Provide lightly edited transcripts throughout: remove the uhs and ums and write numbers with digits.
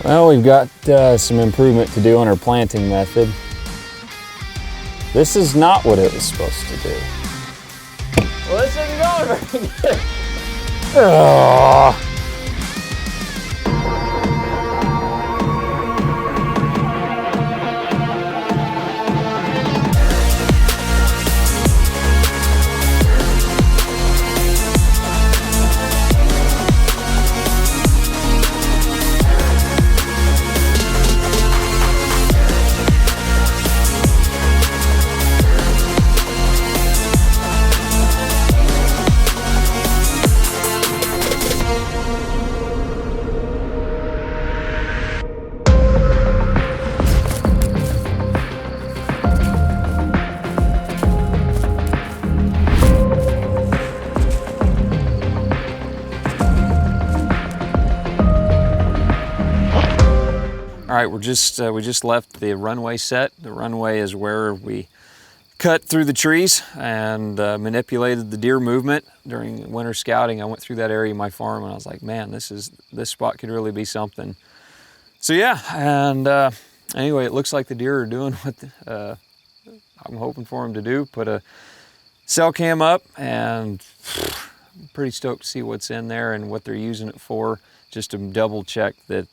Well, we've got some improvement to do on our planting method. This is not what it was supposed to do. Well, this isn't going very good. Ugh. All right, we just left the runway set. The runway is where we cut through the trees and manipulated the deer movement during winter scouting. I went through that area of my farm and I was like, man, this spot could really be something. So yeah, and anyway, it looks like the deer are doing what I'm hoping for them to do. Put a cell cam up, and I'm pretty stoked to see what's in there and what they're using it for, just to double check that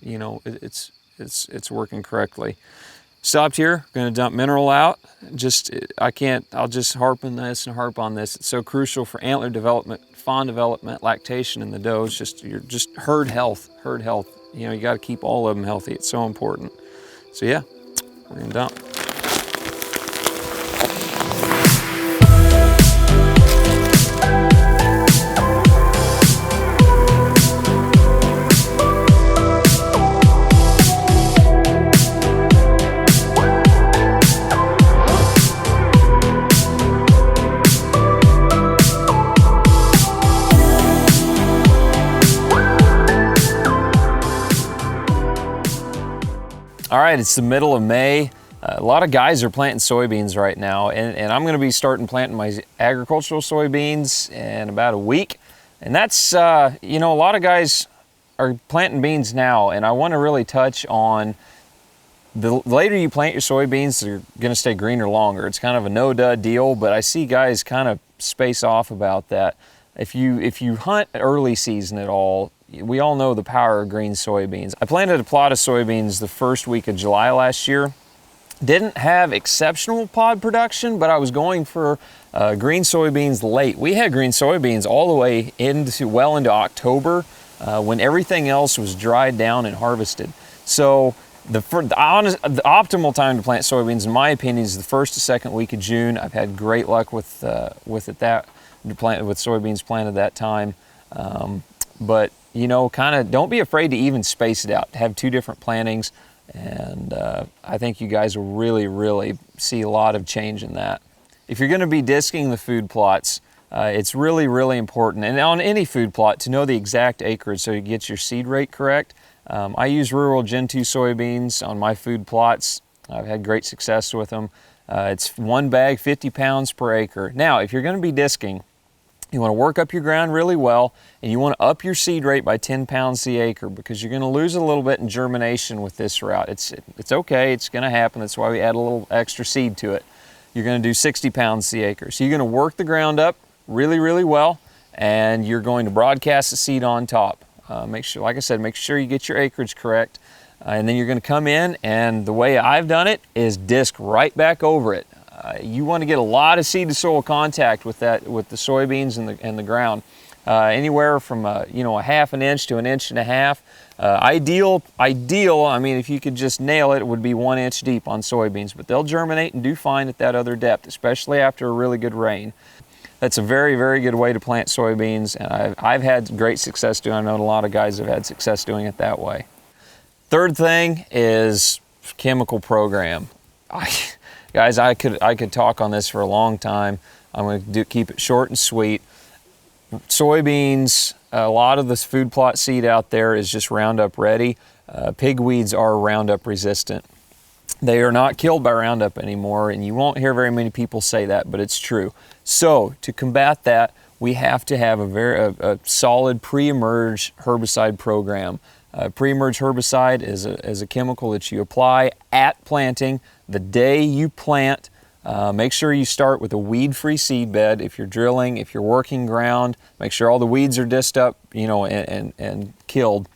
you know, it's working correctly. Stopped here, gonna dump mineral out. I'll just harp on this and harp on this. It's so crucial for antler development, fawn development, lactation in the does, just herd health. You know, you gotta keep all of them healthy. It's so important. So yeah, we're gonna dump. All right, it's the middle of May. A lot of guys are planting soybeans right now, and I'm gonna be starting planting my agricultural soybeans in about a week. And that's, you know, a lot of guys are planting beans now, and I wanna really touch on the later you plant your soybeans, they're gonna stay greener longer. It's kind of a no-duh deal, but I see guys kind of space off about that. If you hunt early season at all, we all know the power of green soybeans. I planted a plot of soybeans the first week of July last year. Didn't have exceptional pod production, but I was going for green soybeans late. We had green soybeans all the way well into October when everything else was dried down and harvested. So the optimal time to plant soybeans, in my opinion, is the first to second week of June. I've had great luck with soybeans planted that time. But you know, kind of don't be afraid to even space it out. Have two different plantings, and I think you guys will really see a lot of change in that. If you're going to be disking the food plots, it's really important, and on any food plot, to know the exact acreage so you get your seed rate correct. I use rural Gen 2 soybeans on my food plots. I've had great success with them. It's one bag, 50 pounds per acre. Now, if you're going to be disking, you want to work up your ground really well, and you want to up your seed rate by 10 pounds the acre, because you're going to lose a little bit in germination with this route. It's okay, it's going to happen. That's why we add a little extra seed to it. You're going to do 60 pounds the acre. So you're going to work the ground up really well, and you're going to broadcast the seed on top. Make sure, like I said, make sure you get your acreage correct, and then you're going to come in, and the way I've done it is disc right back over it. You want to get a lot of seed to soil contact with the soybeans and the ground, anywhere from a half an inch to an inch and a half. Ideal. I mean, if you could just nail it, it would be 1 inch deep on soybeans, but they'll germinate and do fine at that other depth, especially after a really good rain. That's a very good way to plant soybeans, and I've had great success doing it. I know a lot of guys have had success doing it that way. Third thing is chemical program. Guys, I could talk on this for a long time. I'm going to keep it short and sweet. Soybeans, a lot of this food plot seed out there is just Roundup ready. Pigweeds are Roundup resistant. They are not killed by Roundup anymore, and you won't hear very many people say that, but it's true. So to combat that, we have to have a solid pre-emerge herbicide program. Pre-emerge herbicide is a chemical that you apply at planting. The day you plant, make sure you start with a weed-free seed bed. If you're drilling, if you're working ground, make sure all the weeds are dished up, you know, and killed.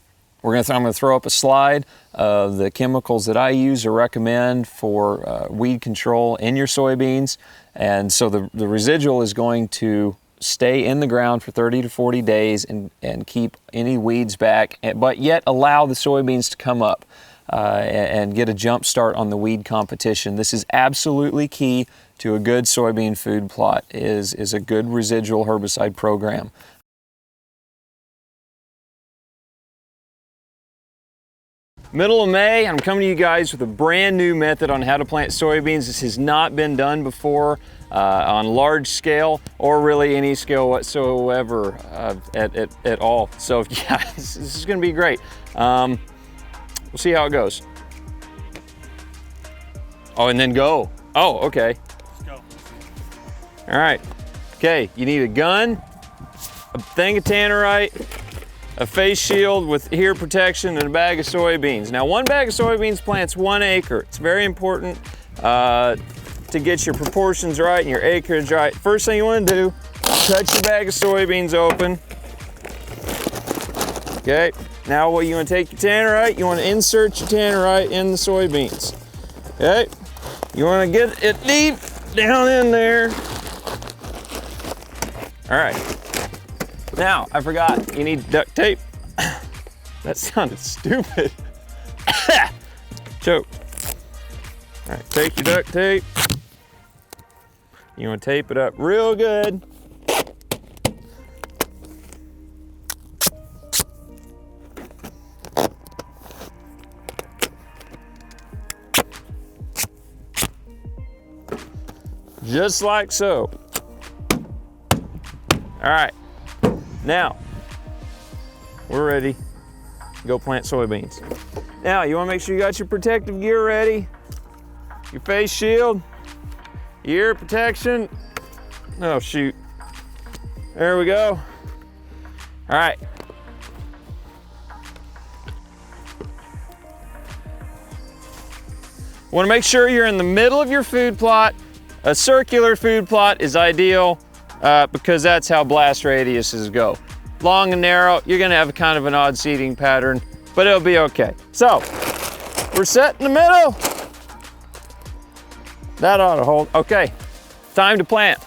I'm going to throw up a slide of the chemicals that I use or recommend for weed control in your soybeans. And so the residual is going to stay in the ground for 30 to 40 days and keep any weeds back, but yet allow the soybeans to come up and get a jump start on the weed competition. This is absolutely key to a good soybean food plot, is a good residual herbicide program. Middle of May, I'm coming to you guys with a brand new method on how to plant soybeans. This has not been done before on large scale or really any scale whatsoever at all. So yeah, this is gonna be great. We'll see how it goes. Oh, and then go. Oh, okay. Let's go. All right. Okay, you need a gun, a thing of tannerite, a face shield with ear protection, and a bag of soybeans. Now, one bag of soybeans plants 1 acre. It's very important to get your proportions right and your acreage right. First thing you want to do, cut your bag of soybeans open. Okay, now what you want to take your tannerite, you want to insert your tannerite in the soybeans. Okay, you want to get it deep down in there. All right. Now, I forgot, you need duct tape. That sounded stupid. Choke. All right, take your duct tape. You want to tape it up real good. Just like so. All right. Now, we're ready to go plant soybeans. Now, you wanna make sure you got your protective gear ready, your face shield, your ear protection. Oh, shoot. There we go. All right. Wanna make sure you're in the middle of your food plot. A circular food plot is ideal. Because that's how blast radiuses go. Long and narrow, you're gonna have kind of an odd seeding pattern, but it'll be okay. So, we're set in the middle. That ought to hold. Okay, time to plant.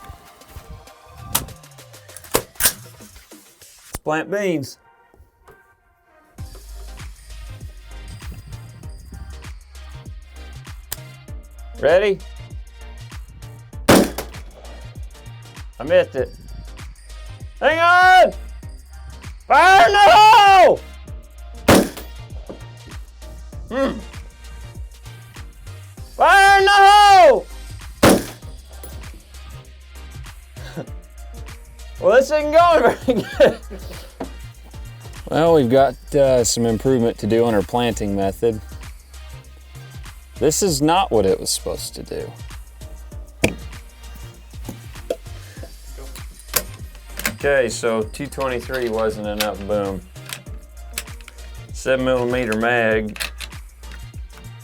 Plant beans. Ready? I missed it. Hang on! Fire in the hole! Fire in the hole! Well, this isn't going very good. Well, we've got some improvement to do on our planting method. This is not what it was supposed to do. Okay, so 223 wasn't enough boom. 7mm mag.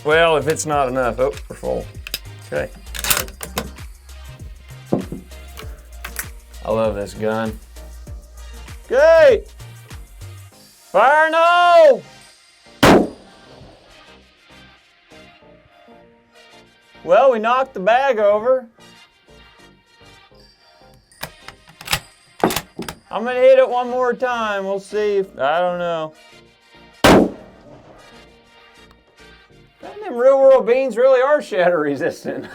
Well, if it's not enough, oh, we're full. Okay. I love this gun. Okay. Fire no! Well, we knocked the bag over. I'm gonna hit it one more time. We'll see if, I don't know. Them real world beans really are shatter resistant.